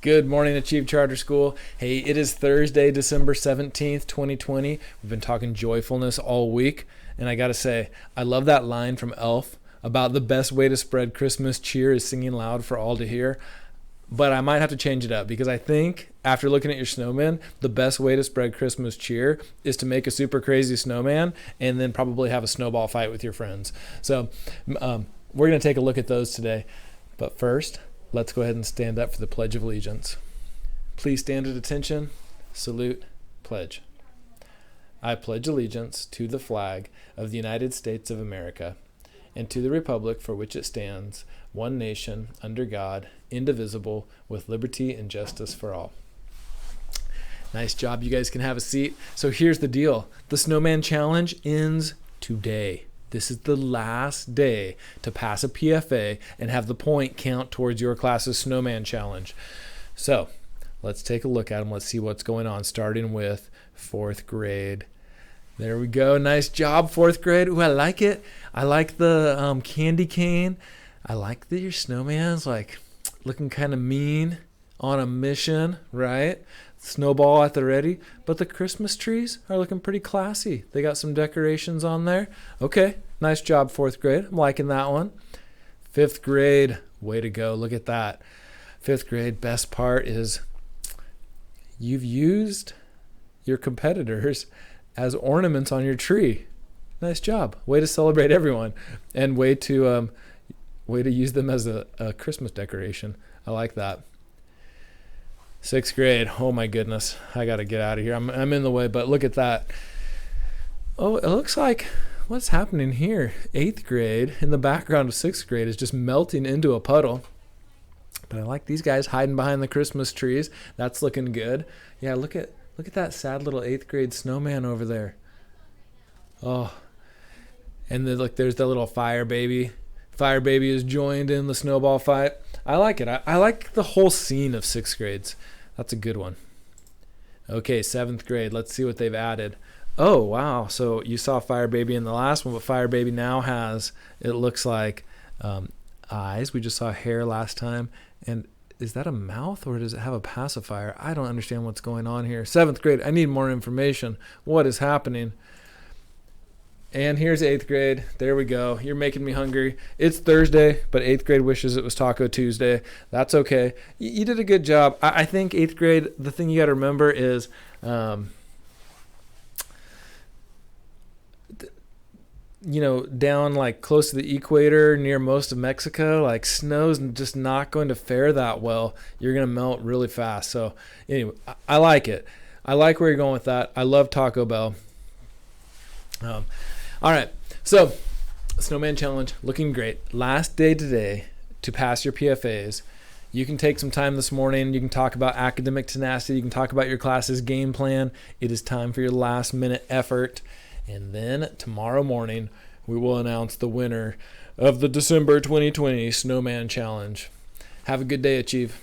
Good morning, Achieve Charter School. Hey, it is Thursday, December 17th, 2020. We've been talking joyfulness all week, and I gotta say, I love that line from Elf about the best way to spread Christmas cheer is singing loud for all to hear. But I might have to change it up because I think after looking at your snowman, the best way to spread Christmas cheer is to make a super crazy snowman and then probably have a snowball fight with your friends. So we're going to take a look at those today. But first, let's go ahead and stand up for the Pledge of Allegiance. Please stand at attention. Salute. Pledge. I pledge allegiance to the flag of the United States of America and to the republic for which it stands, one nation, under God, indivisible, with liberty and justice for all. Nice job. You guys can have a seat. So here's the deal. The Snowman Challenge ends today. This is the last day to pass a PFA and have the point count towards your class's Snowman Challenge. So let's take a look at them. Let's see what's going on, starting with fourth grade. There we go. Nice job, fourth grade. Ooh, I like it. I like the candy cane. I like that your snowman's like looking kind of mean on a mission, right? Snowball at the ready. But the Christmas trees are looking pretty classy. They got some decorations on there. Okay, nice job, fourth grade. I'm liking that one. Fifth grade, way to go. Look at that. Fifth grade, best part is you've used your competitors as ornaments on your tree. Nice job. Way to celebrate everyone. And way to use them as a Christmas decoration. I like that. Sixth grade. Oh my goodness. I got to get out of here. I'm in the way, but look at that. Oh, it looks like what's happening here? Eighth grade in the background of sixth grade is just melting into a puddle. But I like these guys hiding behind the Christmas trees. That's looking good. Yeah, look at that sad little eighth grade snowman over there. Oh, and then look, there's the little fire baby. Fire baby is joined in the snowball fight. I like it. I like the whole scene of sixth grades. That's a good one. Okay, seventh grade. Let's see what they've added. Oh, wow. So you saw Fire Baby in the last one, but Fire Baby now has, it looks like, eyes. We just saw hair last time. And is that a mouth or does it have a pacifier? I don't understand what's going on here. Seventh grade. I need more information. What is happening? And here's eighth grade. There we go. You're making me hungry. It's Thursday, but eighth grade wishes it was Taco Tuesday. That's okay. You did a good job. I think eighth grade, the thing you got to remember is down like close to the equator near most of Mexico, like snow's just not going to fare that well. You're going to melt really fast. So anyway, I like it. I like where you're going with that. I love Taco Bell. All right, so Snowman Challenge, looking great. Last day today to pass your PFAs. You can take some time this morning. You can talk about academic tenacity. You can talk about your class's game plan. It is time for your last minute effort. And then tomorrow morning, we will announce the winner of the December 2020 Snowman Challenge. Have a good day, Achieve.